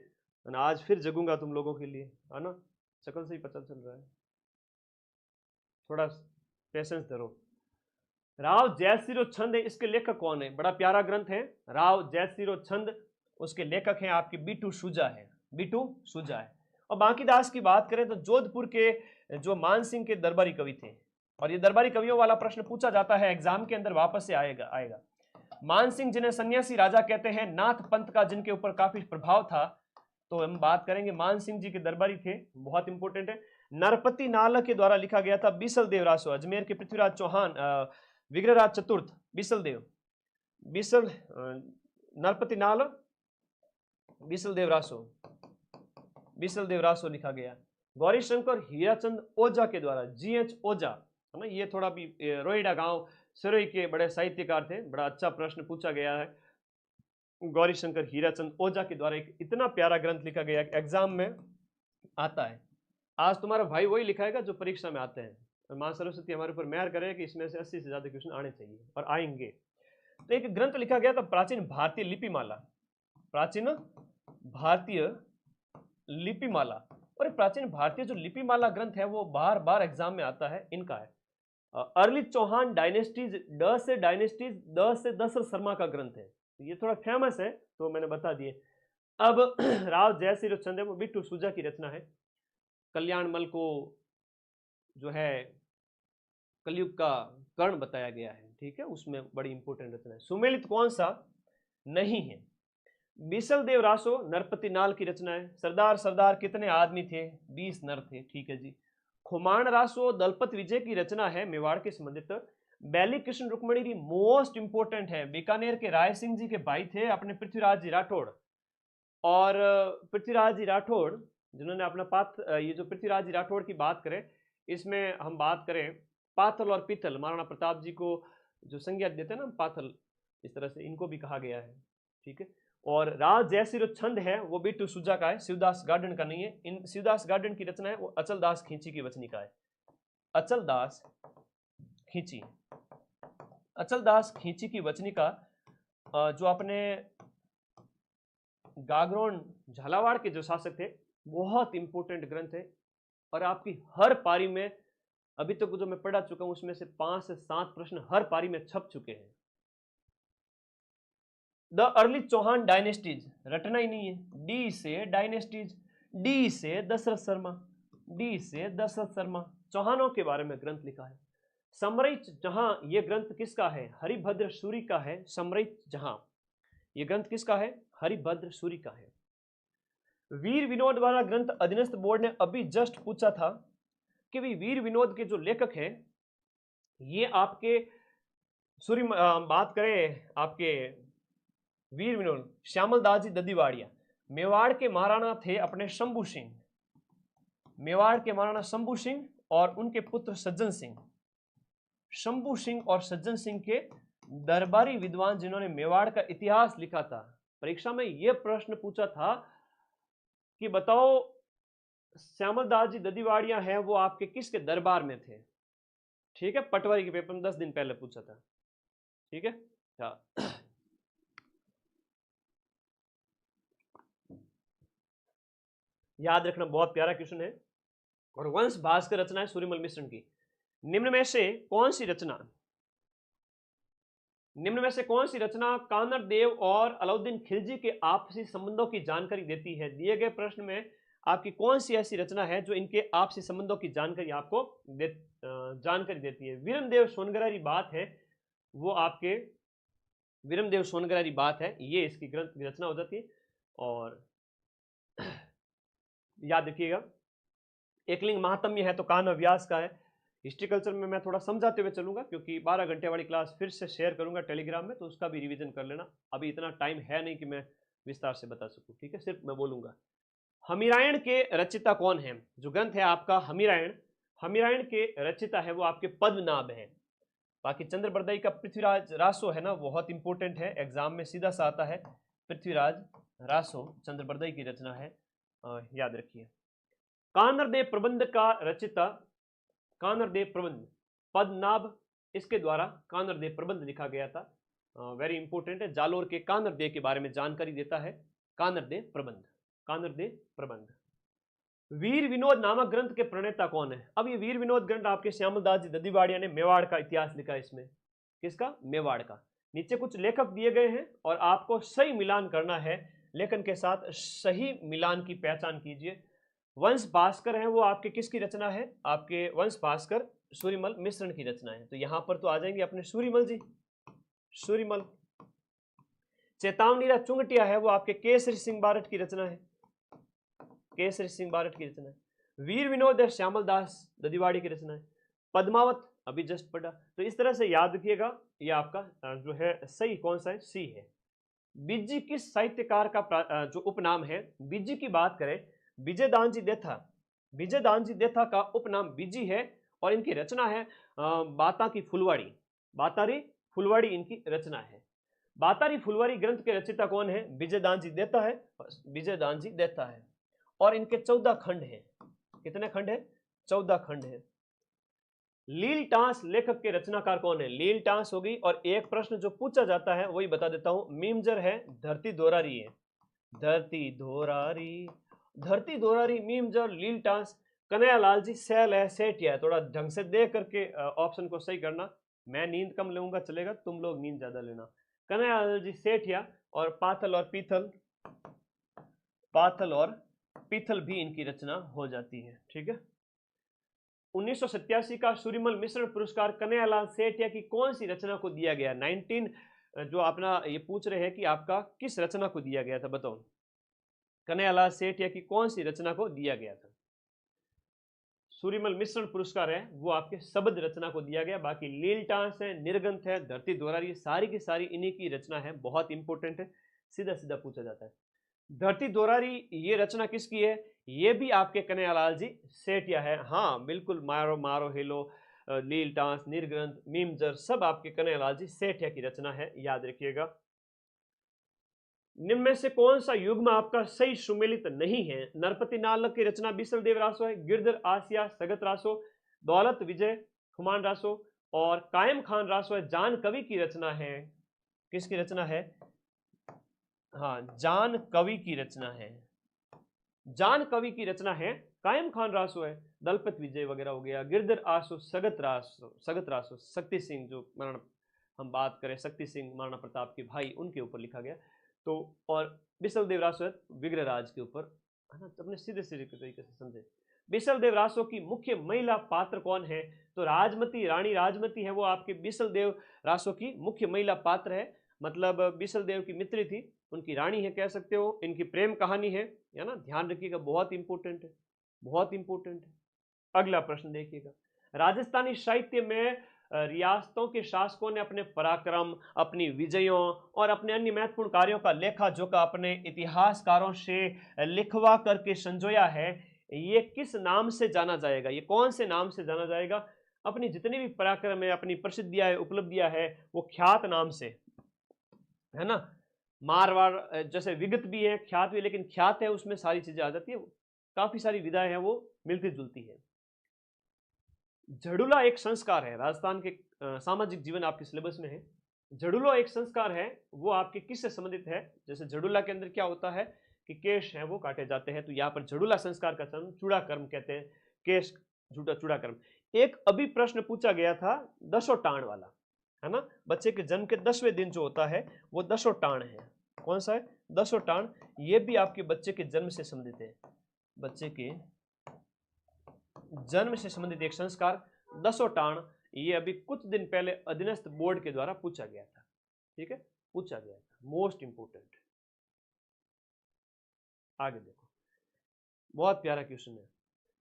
ना, आज फिर जगूंगा तुम लोगों के लिए, है ना। शक्ल से ही पता चल रहा है, थोड़ा पेशेंस धरो। राव जयसिरो छंद है, इसके लेखक कौन है। बड़ा प्यारा ग्रंथ है राव जयसिरो छंद, उसके लेखक हैं आपके बीटू सूजा है, बीटू सूजा है। और बांकीदास की बात करें तो जोधपुर के जो मानसिंह के दरबारी कवि थे, और ये दरबारी कवियों वाला प्रश्न पूछा जाता है एग्जाम के अंदर, वापस से आएगा। मानसिंह जिन्हें सन्यासी राजा कहते हैं, नाथ पंथ का जिनके ऊपर काफी प्रभाव था, तो हम बात करेंगे मानसिंह जी के दरबारी थे, बहुत इंपॉर्टेंट है। नरपति नाल के द्वारा लिखा गया था बीसल देव रासो, अजमेर के पृथ्वीराज चौहान, विग्रहराज चतुर्थ, बीसल देव, बीसल नरपति नाल, बीसल देव रासो, बीसल देव रासो लिखा गया। गौरी शंकर हीराचंद ओझा के द्वारा, GH ओझा, है ना, ये थोड़ा भी रोहिड़ा गांव सिरोही के बड़े साहित्यकार थे, बड़ा अच्छा प्रश्न पूछा गया है। गौरी शंकर हीराचंद ओझा के द्वारा एक इतना प्यारा ग्रंथ लिखा गया एग्जाम में आता है। आज तुम्हारा भाई वही लिखाएगा जो परीक्षा में आते हैं, और मां सरस्वती हमारे ऊपर मेहर करे कि इसमें से 80 से ज्यादा क्वेश्चन आने चाहिए और आएंगे। तो एक ग्रंथ लिखा गया था प्राचीन भारतीय लिपिमाला, प्राचीन भारतीय लिपिमाला, और प्राचीन भारतीय जो लिपिमाला ग्रंथ है वो बार बार एग्जाम में आता है, इनका है अर्ली चौहान डायनेस्टीज, ड से डायनेस्टीज, द से दशरथ शर्मा का ग्रंथ है, ये थोड़ा फेमस है तो मैंने बता दिए। अब राव जयसिरो छंद है वो बिट्टू सूजा की रचना है। कल्याणमल को जो है कलयुग का कर्ण बताया गया है, ठीक है, उसमें बड़ी इंपॉर्टेंट रचना है। सुमेलित कौन सा नहीं है। बीसल देव रासो नरपति नाल की रचना है। सरदार सरदार कितने आदमी थे, 20 नर थे, ठीक है जी। खुमान रासो दलपत विजय की रचना है, मेवाड़ के संबंधित। बैली कृष्ण रुक्मणी जी मोस्ट इंपोर्टेंट है, बीकानेर के राय सिंह जी के भाई थे अपने पृथ्वीराज जी राठौड़, और पृथ्वीराज जी राठौड़ जिन्होंने अपना ये जो पृथ्वीराज जी राठौड़ की बात करें, इसमें हम बात करें पाथल और पीथल, महाराणा प्रताप जी को जो संज्ञा देते हैं ना पाथल, इस तरह से इनको भी कहा गया है, ठीक है। और राज जयसिरो छंद है वो बिट्टू सूजा का है, शिवदास गार्डन का नहीं है। इन शिवदास गार्डन की रचना है वो अचल दास खींची की वचनी का है, अचल दास खींची, अचल दास खींची की वचनी का, जो अपने गागरोन झालावाड़ के जो शासक थे, बहुत इंपॉर्टेंट ग्रंथ है, और आपकी हर पारी में अभी तक तो जो मैं पढ़ा चुका हूं उसमें से 5 से 7 प्रश्न हर पारी में छप चुके हैं। द अर्ली चौहान डायनेस्टीज रटना ही नहीं है, डी से डायनेस्टीज, डी से दशरथ शर्मा, डी से दशरथ शर्मा, चौहानों के बारे में ग्रंथ लिखा है। समरहित जहां, ये ग्रंथ किसका है? हरिभद्र सूरी का है। समरहित जहां, ये ग्रंथ किसका है? हरिभद्र सूरी का है। वीर विनोद वाला ग्रंथ अधीनस्थ बोर्ड ने अभी जस्ट पूछा था कि भाई वीर विनोद के जो लेखक हैं ये आपके सूरी, बात करें आपके वीर विनोद श्यामल दास जी ददीवाड़िया, मेवाड़ के महाराणा थे अपने शंभू सिंह, मेवाड़ के महाराणा शंभू सिंह और उनके पुत्र सज्जन सिंह। शंभू सिंह और सज्जन सिंह के दरबारी विद्वान जिन्होंने मेवाड़ का इतिहास लिखा था। परीक्षा में यह प्रश्न पूछा था कि बताओ श्यामल दास जी ददीवाड़िया हैं वो आपके किसके दरबार में थे? ठीक है, पटवारी के पेपर में 10 दिन पहले पूछा था। ठीक है, याद रखना, बहुत प्यारा क्वेश्चन है। और वंश भास्कर रचना है सूर्यमल मिश्रण की। निम्न में से कौन सी रचना, निम्न में से कौन सी रचना कानर देव और अलाउद्दीन खिलजी के आपसी संबंधों की जानकारी देती है? दिए गए प्रश्न में आपकी कौन सी ऐसी रचना है जो इनके आपसी संबंधों की जानकारी आपको जानकारी देती है? वीरमदेव सोनगरारी बात है, वो आपके वीरमदेव सोनगरारी बात है, ये इसकी ग्रंथ रचना हो जाती है। और याद रखिएगा, एकलिंग महात्म्य है तो कान्हा व्यास का है। हिस्ट्री कल्चर में मैं थोड़ा समझाते हुए चलूंगा क्योंकि 12 घंटे वाली क्लास फिर से शेयर करूंगा टेलीग्राम में, तो उसका भी रिवीजन कर लेना। अभी इतना टाइम है नहीं कि मैं विस्तार से बता सकूं। ठीक है, सिर्फ मैं बोलूंगा। हमीरायण के रचिता कौन है? जो ग्रंथ है आपका हमीरायण, हमीरायण के रचिता है वो आपके पद्मनाभ है। बाकी चंद्रबरदाई का पृथ्वीराज रासो है ना, बहुत इंपॉर्टेंट है, एग्जाम में सीधा सा आता है। पृथ्वीराज रासो चंद्रबरदाई की रचना है, याद रखिए। कानरदेव प्रबंध का रचिता, कानरदेव प्रबंध, पद्मनाभ, इसके द्वारा कानरदेव प्रबंध लिखा गया था। वेरी इंपॉर्टेंट है, जालोर के कानरदेव के बारे में जानकारी देता है कानरदेव प्रबंध, कानरदेव प्रबंध। वीर विनोद नामक ग्रंथ के प्रणेता कौन है? अब ये वीर विनोद ग्रंथ आपके श्यामल दास जी ददीवाड़िया ने मेवाड़ का इतिहास लिखा है। इसमें किसका? मेवाड़ का। नीचे कुछ लेखक दिए गए हैं और आपको सही मिलान करना है, लेखन के साथ सही मिलान की पहचान कीजिए। वंश भास्कर है वो आपके किसकी रचना है? आपके वंश भास्कर सूर्यमल मिश्रण की रचना है। तो यहां पर तो आ जाएंगे अपने सूर्यमल जी, सूर्यमल। चेतावनी चुंगटिया है वो आपके केसरी सिंह बारट की रचना है, केसरी सिंह बारट की रचना है। वीर विनोद है श्यामल दास ददीवाड़ी की रचना है। पद्मावत अभी जस्ट पढ़ा। तो इस तरह से याद रखिएगा, ये आपका जो है सही कौन सा है? सी है। बिज्जी किस साहित्यकार का जो उपनाम है? बिज्जी की बात करें, विजयदान जी देथा, विजयदान जी देथा का उपनाम बिज्जी है और इनकी रचना है बाता की फुलवाड़ी, बातारी फुलवाड़ी इनकी रचना है। बातारी फुलवाड़ी ग्रंथ के रचिता कौन है? विजयदान जी देता है, विजयदान जी देता है। और इनके 14 खंड हैं। कितने खंड है? 14 खंड है। लीलटास लेखक के रचनाकार कौन है? लीलटास होगी। और एक प्रश्न जो पूछा जाता है वही बता देता हूं, मीमजर है, धरती दोरारी है, धरती दोरारी, धरती दोरारी, मीमजर, लीलटास। कन्हैयालाल जी सैल है, सेठिया है। थोड़ा ढंग से देख करके ऑप्शन को सही करना। मैं नींद कम लूंगा चलेगा, तुम लोग नींद ज्यादा लेना। कन्हैयालाल जी सेठिया। और पाथल और पीथल, पाथल और पीथल भी इनकी रचना हो जाती है। ठीक है। 1987 का सूर्यमल मिश्रण पुरस्कार कन्हैयालाल सेठिया की कौन सी रचना को दिया गया? 19 जो अपना ये पूछ रहे हैं कि आपका किस रचना को दिया गया था, बताओ। कन्हैयालाल सेठिया की कौन सी रचना को दिया गया था? सूर्यमल मिश्रण पुरस्कार है वो आपके शब्द रचना को दिया गया। बाकी लीलटास है, निर्गंथ है, धरती दोरारी, सारी की सारी इन्हीं की रचना है, बहुत इंपॉर्टेंट है, सीधा सीधा पूछा जाता है। धरती दोरारी ये रचना किसकी है? ये भी आपके कन्हैयालाल जी सेठिया है। हाँ बिल्कुल, मारो मारो हेलो, लीलटास, निर्ग्रंथ, मीमजर, सब आपके कन्हैयालाल जी सेठिया की रचना है, याद रखिएगा। निम्न में से कौन सा युग्म आपका सही सुमेलित नहीं है? नरपति नालक की रचना बिसल देव रासो है, गिरधर आसिया सगत रासो, दौलत विजय हुमान रासो और कायम खान रासो है। जान कवि की रचना है। किसकी रचना है? हाँ, जान कवि की रचना है, जान कवि की रचना है। कायम खान रासो है, दलपत विजय वगैरह हो गया, गिरधर आसो, सगत रासो, सगत रासो शक्ति सिंह, जो महाराणा, हम बात करें शक्ति सिंह महाराणा प्रताप के भाई, उनके ऊपर लिखा गया। तो और बिसल देव रासो विग्रहराज के ऊपर, है ना। तो अपने सीधे सीधे तरीके से समझे। बिसल देव रासो की मुख्य महिला पात्र कौन है? तो राजमती, रानी राजमती है वो आपके बिसल देव रासो की मुख्य महिला पात्र है। मतलब बिसल देव की मित्री थी, उनकी रानी है कह सकते हो, इनकी प्रेम कहानी है ना, ध्यान रखिएगा, बहुत इंपॉर्टेंट है, बहुत इंपॉर्टेंट है। अगला प्रश्न देखिएगा, राजस्थानी साहित्य में रियासतों के शासकों ने अपने पराक्रम, अपनी विजयों और अपने अन्य महत्वपूर्ण कार्यों का लेखा जोखा अपने इतिहासकारों से लिखवा करके संजोया है, ये किस नाम से जाना जाएगा? ये कौन से नाम से जाना जाएगा? अपनी जितनी भी पराक्रम है, अपनी प्रसिद्धियां है, उपलब्धियां है, वो ख्यात नाम से, है ना। मारवाड़ जैसे विगत भी है, ख्यात भी, लेकिन ख्यात है उसमें सारी चीजें आ जाती है, काफी सारी विधाएं हैं वो मिलती जुलती है। झड़ुला एक संस्कार है, राजस्थान के सामाजिक जीवन आपके सिलेबस में है। झड़ुला एक संस्कार है, वो आपके किससे संबंधित है? जैसे झड़ुला के अंदर क्या होता है कि केश हैं वो काटे जाते हैं, तो यहाँ पर झड़ुला संस्कार का जन्म चूड़ा कर्म कहते हैं, केश झूठा चूड़ा कर्म। एक अभी प्रश्न पूछा गया था दशोटाण वाला, है ना, बच्चे के जन्म के 10वें दिन जो होता है वो दशोटाण है। कौन सा है? दशोटाण। ये भी आपके बच्चे के जन्म से संबंधित है, बच्चे के जन्म से संबंधित एक संस्कार दशोटाण। ये अभी कुछ दिन पहले अधीनस्थ बोर्ड के द्वारा पूछा गया था, ठीक है, पूछा गया था, मोस्ट इंपोर्टेंट। आगे देखो, बहुत प्यारा क्वेश्चन है।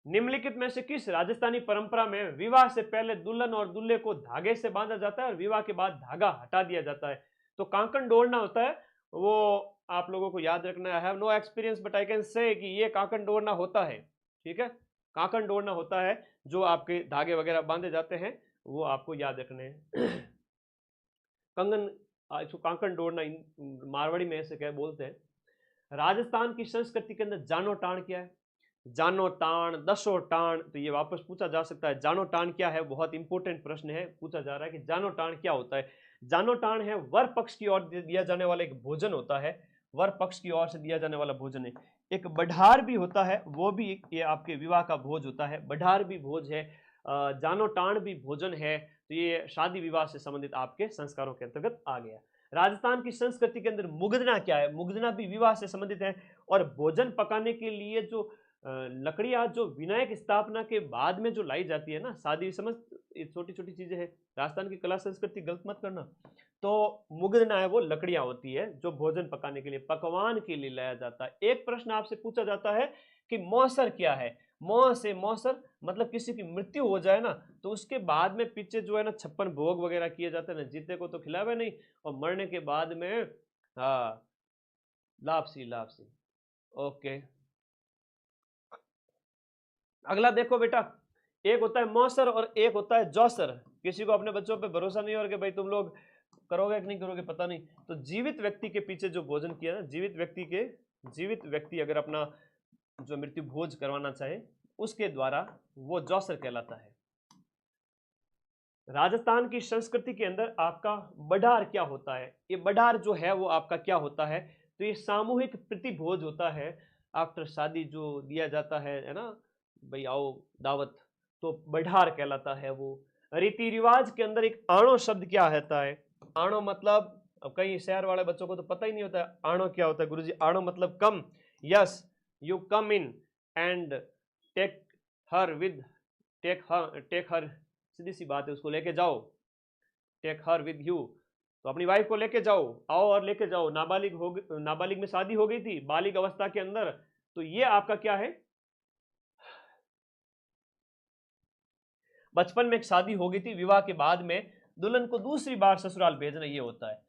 निम्नलिखित में से किस राजस्थानी परंपरा में विवाह से पहले दुल्हन और दूल्हे को धागे से बांधा जाता है और विवाह के बाद धागा हटा दिया जाता है? तो कांकण डोरना होता है, वो आप लोगों को याद रखना है। I have no experience but I can say कि ये कांकण डोरना होता है, ठीक है, कांकण डोरना होता है, जो आपके धागे वगैरह बांधे जाते हैं वो आपको याद रखने हैं। कंगन, इसको कांकण डोरना मारवाड़ी में ऐसे क्या बोलते हैं। राजस्थान की संस्कृति के अंदर जानो टाण क्या है? जानो टाण, दसो टाण, तो ये वापस पूछा जा सकता है, जानो टाण क्या है? बहुत इंपॉर्टेंट प्रश्न है, पूछा जा रहा है कि जानो टाण क्या होता है। जानो टाण है वर पक्ष की ओर दिया जाने वाला एक भोजन होता है, वर पक्ष की ओर से दिया जाने वाला भोजन है। एक बढ़ार भी होता है, वो भी ये आपके विवाह का भोज होता है, बढ़ार भी भोज है, जानो टाण भी भोजन है, तो ये शादी विवाह से संबंधित आपके संस्कारों के अंतर्गत आ गया। राजस्थान की संस्कृति के अंदर मुगदना क्या है? मुगदना भी विवाह से संबंधित है, और भोजन पकाने के लिए जो लकड़ियां जो विनायक स्थापना के बाद में जो लाई जाती है ना, शादी समझ, ये छोटी छोटी चीजें हैं, राजस्थान की कला संस्कृति गलत मत करना। तो मुगदना है वो लकड़ियां होती है जो भोजन पकाने के लिए, पकवान के लिए लाया जाता है। एक प्रश्न आपसे पूछा जाता है कि मौसर क्या है? मौ से मौसर मतलब किसी की मृत्यु हो जाए ना, तो उसके बाद में पीछे जो है ना 56 भोग वगैरह किए जाते हैं ना, जीते को तो खिलावे नहीं, और मरने के बाद में हाँ लापसी लापसी। ओके, अगला देखो बेटा, एक होता है मौसर और एक होता है जौसर। किसी को अपने बच्चों पे भरोसा नहीं हो कि भाई तुम लोग करोगे कि नहीं करोगे पता नहीं, तो जीवित व्यक्ति के पीछे जो भोजन किया ना, जीवित व्यक्ति अगर अपना जो मृत्यु भोज करवाना चाहे उसके द्वारा वो जौसर कहलाता है। राजस्थान की संस्कृति के अंदर आपका बढ़ार क्या होता है? ये बढ़ार जो है वो आपका क्या होता है? तो ये सामूहिक प्रतिभोज होता है, आफ्टर शादी जो दिया जाता है ना, भाई आओ दावत, तो बढ़ार कहलाता है वो। रीति रिवाज के अंदर एक आणो शब्द क्या होता है? आणो मतलब, अब कई शहर वाले बच्चों को तो पता ही नहीं होता है आणो क्या होता है। गुरुजी आणो मतलब come, yes, you come in and take her with, take her, सीधी सी बात है, उसको लेके जाओ, टेक हर विद यू, तो अपनी वाइफ को लेके जाओ, आओ और लेके जाओ। नाबालिग में शादी हो गई थी बालिग अवस्था के अंदर, तो ये आपका क्या है? बचपन में एक शादी हो गई थी, विवाह के बाद में दुल्हन को दूसरी बार ससुराल भेजना, ये होता है।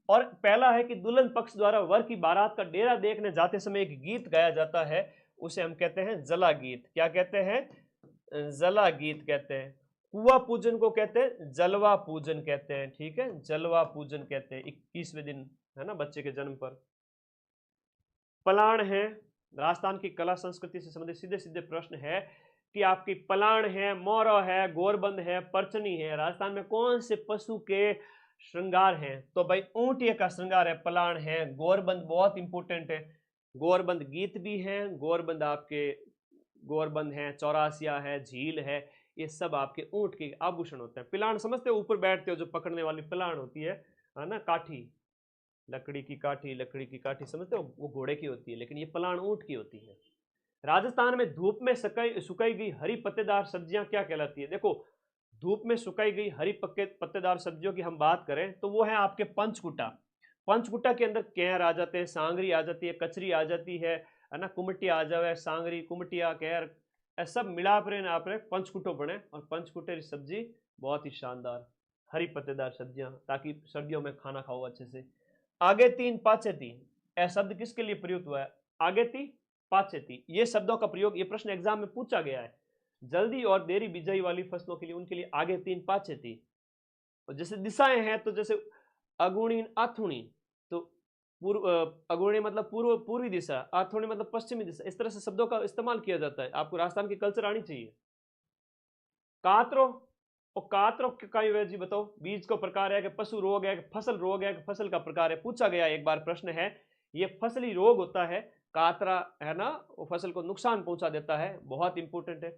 और पहला है कि दुल्हन पक्ष द्वारा वर की बारात का डेरा देखने जाते समय एक गीत गाया जाता है, उसे हम कहते हैं जला गीत। क्या कहते हैं? जला गीत कहते हैं। कुआ पूजन को कहते हैं जलवा पूजन कहते हैं, ठीक है, जलवा पूजन कहते हैं 21वें दिन, है ना, बच्चे के जन्म पर। पलाण है, राजस्थान की कला संस्कृति से संबंधित सीधे सीधे प्रश्न है कि आपकी पलाण है, मोरो है, गोरबंद है, परचनी है, राजस्थान में कौन से पशु के श्रृंगार हैं? तो भाई ऊंटिया का श्रृंगार है, पलाण है। गोरबंद बहुत इंपॉर्टेंट है, गोरबंद गीत भी है, गोरबंद आपके गोरबंद है, चौरासिया है, झील है, ये सब आपके ऊंट के आभूषण होते हैं। पिलाण समझते हो, ऊपर बैठते हो जो पकड़ने वाली पिलाण होती है ना, काठी, लकड़ी की काठी, लकड़ी की काठी समझते हो, वो घोड़े की होती है, लेकिन ये पलाण ऊंट की होती है। राजस्थान में धूप में सुखाई गई हरी पत्तेदार सब्जियां क्या कहलाती है? देखो, धूप में सुखाई गई हरी पत्तेदार सब्जियों की हम बात करें तो वो है आपके पंचकुटा। पंचकुटा के अंदर केर आ जाते हैं, सांगरी आ जाती है, कचरी आ जाती है ना, कुमटी आ जावे, सांगरी, कुमटिया, केर, ये सब मिला आपने पंचकुटो बने। और पंचकुटे की सब्जी बहुत ही शानदार हरी पत्तेदार सब्जियां, ताकि सर्दियों में खाना खाओ अच्छे से। आगे तीन पाचे तीन, यह शब्द किसके लिए प्रयुक्त हुआ है? आगे ती पाचे ती, ये शब्दों का प्रयोग, ये प्रश्न एग्जाम में पूछा गया है। जल्दी और देरी बिजाई वाली फसलों के लिए उनके लिए आगे तीन पाचे ती। और जैसे दिशाएं हैं तो जैसे अगुणी आथुणी, तो पूर्व, अगुणी मतलब पूर्वी दिशा, आथुणी मतलब पश्चिमी दिशा, इस तरह से शब्दों का इस्तेमाल किया जाता है। आपको राजस्थान की कल्चर आनी चाहिए। कातरो, और कातरो का जी बताओ, बीज का प्रकार है कि पशु रोग है कि फसल रोग है कि फसल का प्रकार है? पूछा गया एक बार प्रश्न है, ये फसली रोग होता है कातरा, है ना, वो फसल को नुकसान पहुंचा देता है, बहुत इंपॉर्टेंट है।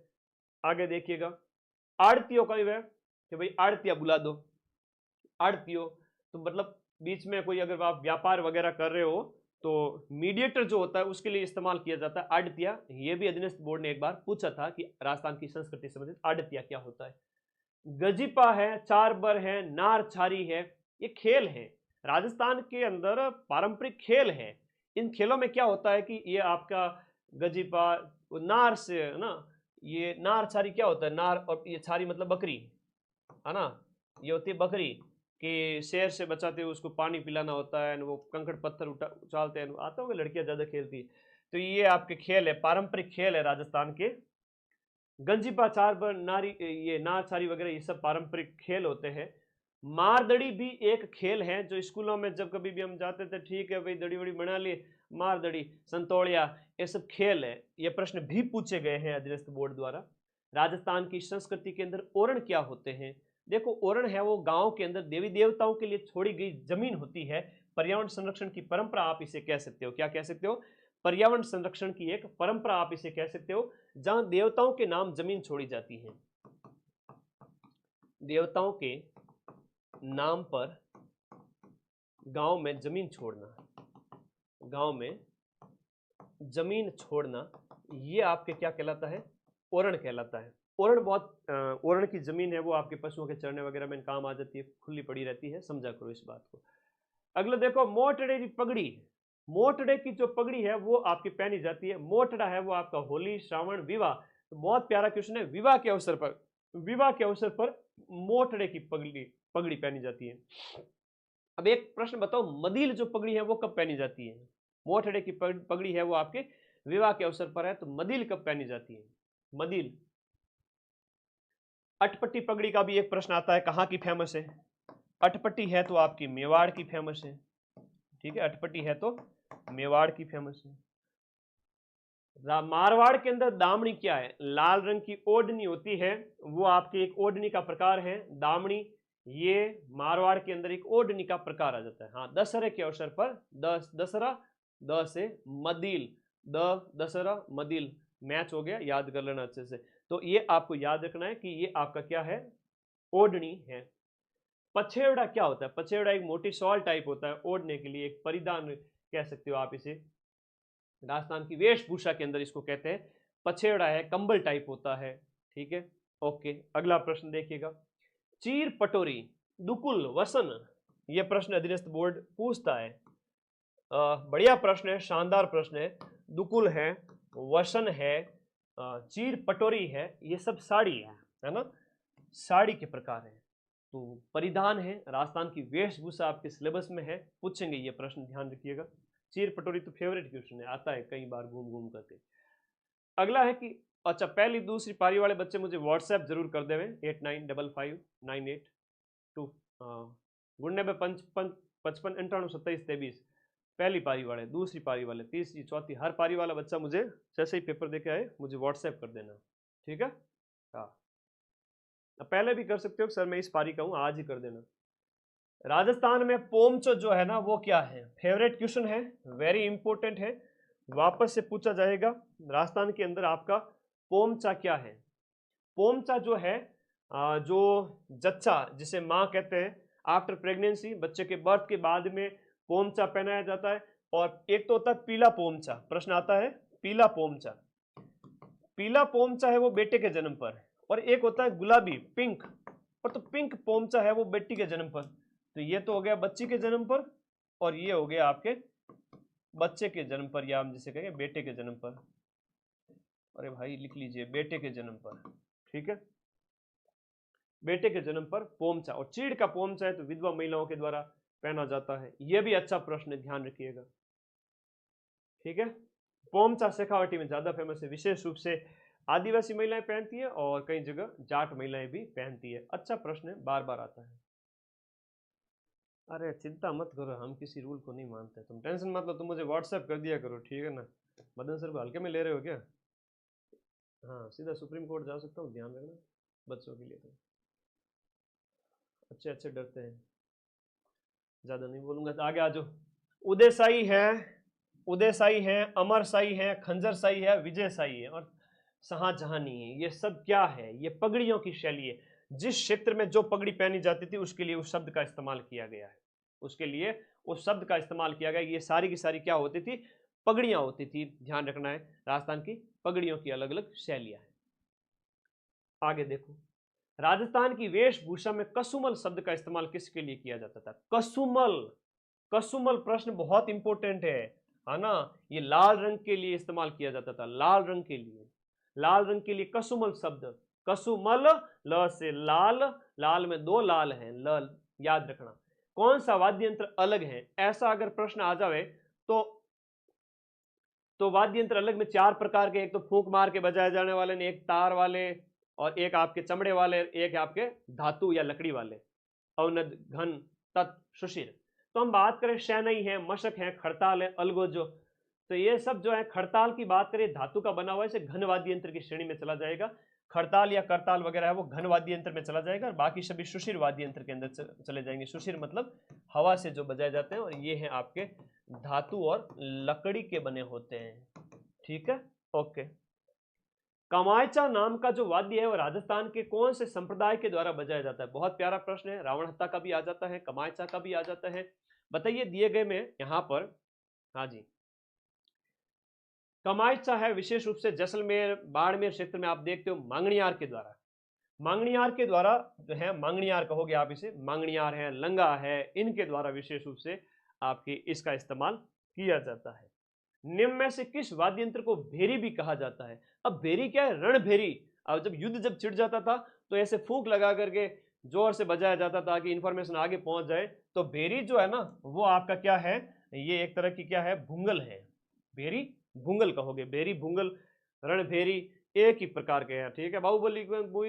आगे देखिएगा, आड़तियों का है कि भाई आड़तिया बुला दो। आड़तियों तो मतलब बीच में कोई अगर आप व्यापार वगैरह कर रहे हो तो मीडिएटर जो होता है उसके लिए इस्तेमाल किया जाता है आड़तिया। ये भी अधीनस्थ बोर्ड ने एक बार पूछा था कि राजस्थान की संस्कृति से संबंधित आड़तिया क्या होता है। गजिपा है, चार बर है, नार छारी है, ये खेल है, राजस्थान के अंदर पारंपरिक खेल है। इन खेलों में क्या होता है कि ये आपका गजिपा, नार से है ना, ये नार छारी क्या होता है? नार और ये छारी मतलब बकरी, है ना, ये होती है बकरी कि शेर से बचाते हुए उसको पानी पिलाना होता है, वो कंकड़ पत्थर उछालते हैं, आता होगा, लड़कियां ज्यादा खेलती है। तो ये आपके खेल है, पारंपरिक खेल है राजस्थान के। गंजीपा, चार बर, नारी, ये नार छारी वगैरह, ये सब पारंपरिक खेल होते हैं। मारदड़ी भी एक खेल है जो स्कूलों में जब कभी भी हम जाते थे, ठीक है भाई दड़ी वड़ी बना ली, मारदड़ी, संतोलिया, ये सब खेल है। ये प्रश्न भी पूछे गए हैं अधीनस्थ बोर्ड द्वारा। राजस्थान की संस्कृति के अंदर ओरण क्या होते हैं? देखो, ओरण है वो गांव के अंदर देवी देवताओं के लिए छोड़ी गई जमीन होती है। पर्यावरण संरक्षण की परंपरा आप इसे कह सकते हो। क्या कह सकते हो? पर्यावरण संरक्षण की एक परंपरा आप इसे कह सकते हो, जहां देवताओं के नाम जमीन छोड़ी जाती है। देवताओं के नाम पर गांव में जमीन छोड़ना, गांव में जमीन छोड़ना, ये आपके क्या कहलाता है? ओरण कहलाता है। ओरण बहुत ओरण की जमीन है वो आपके पशुओं के चरने वगैरह में काम आ जाती है, खुली पड़ी रहती है, समझा करो इस बात को। अगला देखो, मोटड़े की पगड़ी। मोटड़े की जो पगड़ी है वो आपकी पहनी जाती है। मोटड़ा है वो आपका होली, श्रावण, विवाह, तो बहुत प्यारा क्वेश्चन है। विवाह के अवसर पर, विवाह के अवसर पर मोटड़े की पगड़ी पहनी जाती है। अब एक प्रश्न बताओ, मदील जो पगड़ी है वो कब पहनी जाती है? मोटड़े की पगड़ी है वो आपके विवाह के अवसर पर है, तो मदील कब पहनी जाती है? मदील। अटपट्टी पगड़ी का भी एक प्रश्न आता है, कहाँ की फेमस है? अटपट्टी है तो आपकी मेवाड़ की फेमस है, ठीक है, अटपट्टी है तो मेवाड़ की फेमस है। मारवाड़ के अंदर दामनी क्या है? लाल रंग की ओढ़नी होती है, वो आपकी एक ओढ़नी का प्रकार है दामनी। ये मारवाड़ के अंदर एक ओढ़नी का प्रकार आ जाता है। हाँ, दशहरे के अवसर पर, दशहरा, द से मदील, दशहरा मदील, मैच हो गया, याद कर लेना अच्छे से। तो ये आपको याद रखना है कि ये आपका क्या है? ओढ़नी है। पछेवड़ा क्या होता है? पछेवड़ा एक मोटी शॉल टाइप होता है, ओढ़ने के लिए एक परिधान कह सकते हो आप इसे। राजस्थान की वेशभूषा के अंदर इसको कहते हैं पछेवड़ा है, कंबल टाइप होता है, ठीक है। ओके, अगला प्रश्न देखिएगा, चीर पटोरी, दुकुल, वसन, ये प्रश्न अधीनस्थ बोर्ड पूछता है। बढ़िया प्रश्न है, शानदार प्रश्न है। दुकुल है, वसन है, चीर पटोरी है, ये सब साड़ी है ना, साड़ी के प्रकार है। तो परिधान है, राजस्थान की वेशभूषा आपके सिलेबस में है, पूछेंगे ये प्रश्न, ध्यान रखिएगा। चीर पटोरी तो फेवरेट क्वेश्चन है, आता है कई बार घूम घूम करके। अगला है कि अच्छा, पहली दूसरी पारी वाले बच्चे मुझे व्हाट्सएप जरूर कर देवे, 895598 गुन्ने में 55 58 97 23। पहली पारी वाले, दूसरी पारी वाले, तीसरी, चौथी, हर पारी वाला बच्चा मुझे जैसे ही पेपर देके आए मुझे व्हाट्सएप कर देना, ठीक है। हाँ, पहले भी कर सकते हो सर, मैं इस पारी का हूं, आज ही कर देना। राजस्थान में पोमचो जो है ना वो क्या है? फेवरेट क्वेश्चन है, वेरी इंपॉर्टेंट है, वापस से पूछा जाएगा। राजस्थान के अंदर आपका पोमचा क्या है? पोमचा जो है, जो जच्चा जिसे माँ कहते हैं, आफ्टर प्रेगनेंसी, बच्चे के बर्थ के बाद में पोमचा पहनाया जाता है। और एक तो होता है पीला पोमचा, प्रश्न आता है पीला पोमचा। पीला पोमचा है वो बेटे के जन्म पर, और एक होता है गुलाबी पिंक, और तो पिंक पोमचा है वो बेटी के जन्म पर। तो ये तो हो गया बच्ची के जन्म पर, और ये हो गया आपके बच्चे के जन्म पर, या हम जिसे कहेंगे बेटे के जन्म पर। अरे भाई लिख लीजिए बेटे के जन्म पर, ठीक है, बेटे के जन्म पर पोमचा। और चीड़ का पोमचा है तो विधवा महिलाओं के द्वारा पहना जाता है। यह भी अच्छा प्रश्न है, ध्यान रखिएगा, ठीक है। पोमचा शेखावटी में ज्यादा फेमस है, विशेष रूप से आदिवासी महिलाएं पहनती है और कई जगह जाट महिलाएं भी पहनती है। अच्छा प्रश्न है, बार बार आता है। अरे चिंता मत करो, हम किसी रूल को नहीं मानते, तुम टेंशन मत लो, तुम मुझे व्हाट्सएप कर दिया करो, ठीक है ना। मदन सर को हल्के में ले रहे हो क्या? हाँ, सीधा सुप्रीम कोर्ट जा सकता हूँ, ध्यान रखना बच्चों के लिए। तो अच्छे अच्छे डरते हैं, ज्यादा नहीं बोलूंगा, आगे आ जाओ। उदयसाई है, उदयसाई है, अमरसाई है, खंजरसाई है, विजयसाई है और शाहजहानी है। ये सब क्या है? ये पगड़ियों की शैली है। जिस क्षेत्र में जो पगड़ी पहनी जाती थी उसके लिए उस शब्द का इस्तेमाल किया गया है, उसके लिए उस शब्द का इस्तेमाल किया गया। ये सारी की सारी क्या होती थी? पगड़ियां होती थी, ध्यान रखना है। राजस्थान की पगड़ियों की अलग अलग शैलियां हैं। आगे देखो, राजस्थान की वेशभूषा में कसुमल शब्द का इस्तेमाल किसके लिए किया जाता था? कसुमल, कसुमल प्रश्न बहुत इंपॉर्टेंट है ना। ये लाल रंग के लिए इस्तेमाल किया जाता था, लाल रंग के लिए, लाल रंग के लिए कसुमल शब्द। कसुमल, ल से लाल, लाल में दो लाल हैं, ल याद रखना। कौन सा वाद्य यंत्र अलग है? ऐसा अगर प्रश्न आ जाए तो वाद्य यंत्र अलग में चार प्रकार के, एक तो फूंक मार के बजाए जाने वाले ने, एक तार वाले, और एक आपके चमड़े वाले, एक आपके धातु या लकड़ी वाले, अवनद, घन, तत्, सुशिर। तो हम बात करें शहनाई है, मशक है, खड़ताल है, अलगोजो, तो ये सब जो है, खड़ताल की बात करें धातु का बना हुआ है, इसे घन वाद्य यंत्र की श्रेणी में चला जाएगा। खड़ताल या करताल वगैरह है वो घन वाद्य यंत्र में चला जाएगा, और बाकी सभी सुशिर वाद्य यंत्र के अंदर चले जाएंगे। सुशिर मतलब हवा से जो बजाए जाते हैं, और ये हैं आपके धातु और लकड़ी के बने होते हैं, ठीक है, ओके। कमायचा नाम का जो वाद्य है वो राजस्थान के कौन से संप्रदाय के द्वारा बजाया जाता है? बहुत प्यारा प्रश्न है, रावण हत्था का भी आ जाता है, कमायचा का भी आ जाता है, बताइए दिए गए में यहां पर। हाँ जी, कमायचा है विशेष रूप से जैसलमेर, बाड़मेर क्षेत्र में आप देखते हो मांगणियार के द्वारा, मांगणियार के द्वारा जो है, मांगणियार कहोगे आप इसे, मांगणियार है, लंगा है, इनके द्वारा विशेष रूप से आपके इसका इस्तेमाल किया जाता है। निम्न में से किस वाद्य यंत्र को भेरी भी कहा जाता है? अब भेरी क्या है? रणभेरी। अब जब युद्ध जब छिड़ जाता था तो ऐसे फूंक लगा करके जोर से बजाया जाता था कि इंफॉर्मेशन आगे पहुंच जाए। तो भेरी जो है ना, वो आपका क्या है? ये एक तरह की क्या है? भूंगल है। भेरी भूंगल कहोगे, भेरी भूंगल, रणभेरी एक ही प्रकार के हैं, ठीक है। बाहुबली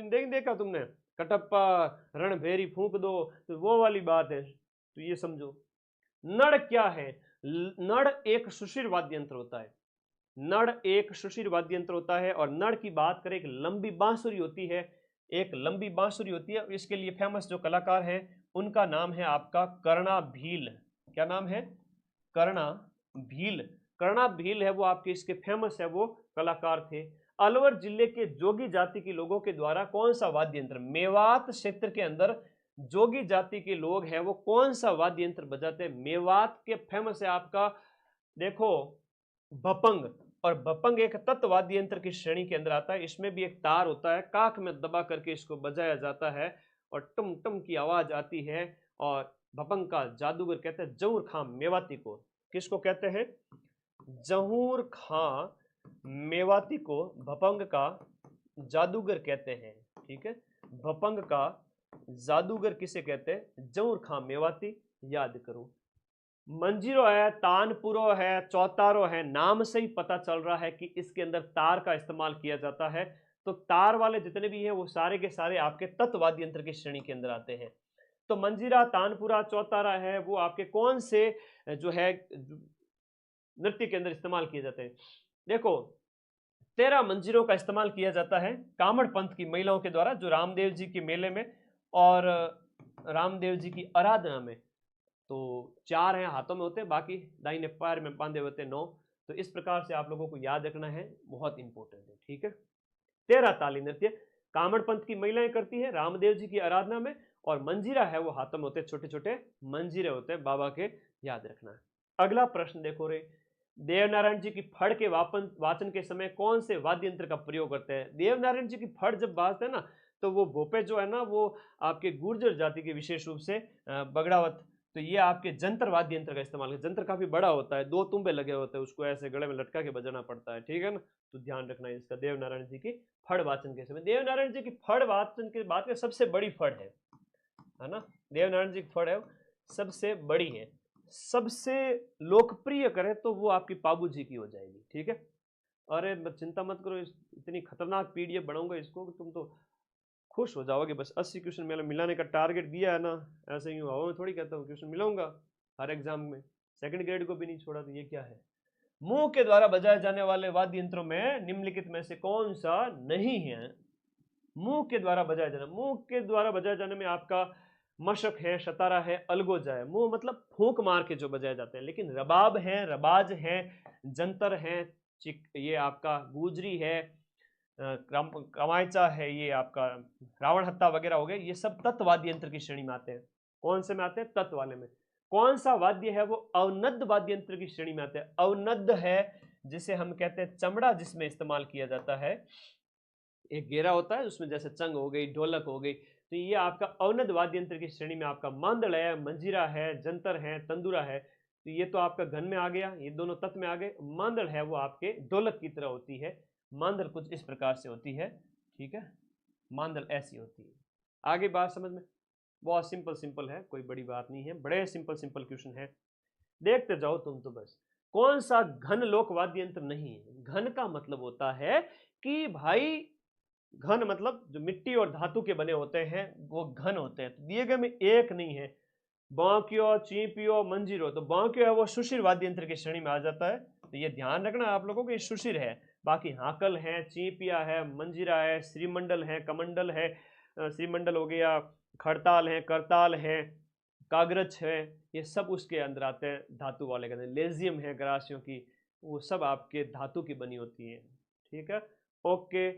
देख देखा तुमने, कटप्पा रणभेरी फूंक दो, तो वो वाली बात है, तो ये समझो। नड़ क्या है? नड़ एक सुशिर वाद्य यंत्र होता है, नड़ एक सुशिर वाद्य यंत्र होता है। और नड़ की बात करें, एक लंबी बांसुरी होती है, एक लंबी बांसुरी होती है। इसके लिए फेमस जो कलाकार हैं उनका नाम है आपका कर्णा भील। क्या नाम है? कर्णा भील। कर्णा भील है वो आपके इसके फेमस है, वो कलाकार थे। अलवर जिले के जोगी जाति के लोगों के द्वारा कौन सा वाद्य यंत्र, मेवात क्षेत्र के अंदर जोगी जाति के लोग हैं वो कौन सा वाद्य यंत्र बजाते हैं? मेवात के फेमस है आपका, देखो, भपंग। और भपंग एक तत्व वाद्य यंत्र की श्रेणी के अंदर आता है। इसमें भी एक तार होता है, काख में दबा करके इसको बजाया जाता है और टम टम की आवाज आती है। और भपंग का जादूगर कहते हैं जहूर खां मेवाती को। किसको कहते हैं? जहूर खां मेवाती को भपंग का जादूगर कहते हैं, ठीक है। भपंग का जादूगर किसे कहते हैं? जहूर खां मेवाती, याद करो। मंजीरो है, तानपुरो है, चौतारो है, नाम से ही पता चल रहा है कि इसके अंदर तार का इस्तेमाल किया जाता है। तो तार वाले जितने भी हैं वो सारे के सारे आपके तत्वाद्य यंत्र की श्रेणी के अंदर आते हैं। तो मंजीरा, तानपुरा, चौतारा है वो आपके कौन से जो है नृत्य के अंदर इस्तेमाल किए जाते हैं? देखो, 13 मंजीरों का इस्तेमाल किया जाता है कामड़ पंथ की महिलाओं के द्वारा, जो रामदेव जी के मेले में और रामदेव जी की आराधना में। तो 4 हैं, हाथों में होते हैं, बाकी दाहिने पैर में बांधे होते हैं 9। तो इस प्रकार से आप लोगों को याद रखना है, बहुत इंपॉर्टेंट है, ठीक है। 13 ताली नृत्य कामड़ पंथ की महिलाएं करती हैं रामदेव जी की आराधना में, और मंजीरा है वो हाथों में होते हैं, छोटे छोटे मंजीरे होते हैं बाबा के, याद रखना है। अगला प्रश्न देखो रे, देवनारायण जी की फड़ के वाचन के समय कौन से वाद्य यंत्र का प्रयोग करते हैं? देवनारायण जी की फड़ जब बाजते हैं ना, तो वो भोपे जो है ना, वो आपके गुर्जर जाति के विशेष रूप से बगड़ावत, तो ये आपके जंतर वाद्य यंत्र का इस्तेमाल करते। जंतर काफी बड़ा होता है, 2 तुम्बे लगे होते हैं, उसको ऐसे गले में लटका के बजाना पड़ता है, ठीक है ना। तो ध्यान रखना है इसका, देवनारायण जी की फड़ वाचन के समय। देवनारायण जी की फड़ वाचन के बाद में सबसे बड़ी फड़ है ना, देवनारायण जी की फड़ है सबसे बड़ी है। सबसे लोकप्रिय करें तो वो आपकी पाबू जी की हो जाएगी, ठीक है। अरे चिंता मत करो, इतनी खतरनाक पीडीएफ बनाऊंगा इसको, तुम तो खुश हो जाओगे। बस 80 क्वेश्चन मेरा मिलाने का टारगेट दिया है ना, ऐसे ही हवा में थोड़ी कहता हूँ क्वेश्चन मिलाऊंगा हर एग्जाम में, सेकंड ग्रेड को भी नहीं छोड़ा। तो ये क्या है? मुंह के द्वारा बजाए जाने वाले वाद्य यंत्रों में निम्नलिखित में से कौन सा नहीं है? मुंह के द्वारा बजाया जाना, मुंह के द्वारा बजाए जाने में आपका मशक है, शतारा है, अलगोजा है। मुंह मतलब फूंक मार के जो बजाए जाते हैं। लेकिन रबाब है, रबाज है, जंतर है, ये आपका गुजरी है, कमायचा है, ये आपका रावण हत्ता वगैरह हो गए, ये सब तत्व वाद्य यंत्र की श्रेणी में आते हैं। कौन से में आते हैं? तत्व वाले में। कौन सा वाद्य है वो अवनद्द वाद्य यंत्र की श्रेणी में आते हैं। अवनद्द है जिसे हम कहते हैं चमड़ा जिसमें इस्तेमाल किया जाता है, एक घेरा होता है उसमें, जैसे चंग हो गई, ढोलक हो गई, तो ये आपका अवनद वाद्य यंत्र की श्रेणी में आपका मांदड़ है, मंजीरा है, जंतर है, तंदुरा है। तो ये तो आपका घन में आ गया, ये दोनों तत्व में आ गए। मांदड़ है वो आपके ढोलक की तरह होती है। मांदड़ कुछ इस प्रकार से होती है, ठीक है, मांदड़ ऐसी होती है। आगे बात समझ में? बहुत सिंपल सिंपल है, कोई बड़ी बात नहीं है, बड़े सिंपल सिंपल क्वेश्चन है, देखते जाओ तुम तो बस। कौन सा घन लोक वाद्य यंत्र नहीं है? घन का मतलब होता है कि भाई, घन मतलब जो मिट्टी और धातु के बने होते हैं वो घन होते हैं। तो दिए गए में एक नहीं है, बांकियो, चीपियो, मंजीरो। तो बांकियो है वो सुशिर वाद्य यंत्र की श्रेणी में आ जाता है, तो ये ध्यान रखना आप लोगों को, ये सुशिर है। बाकी हाकल है, चीपिया है, मंजीरा है, श्रीमंडल है, कमंडल है, श्रीमंडल हो गया, खड़ताल है, करताल है, कागरच है, ये सब उसके अंदर आते हैं, धातु वाले के अंदर। लेजियम है ग्रासियों की, वो सब आपके धातु की बनी होती है, ठीक है, ओके।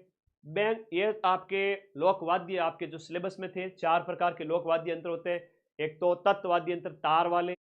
बैंक, ये आपके लोकवाद्य आपके जो सिलेबस में थे, 4 प्रकार के लोकवाद्य यंत्र होते हैं। एक तो तत्व वाद्य यंत्र तार वाले,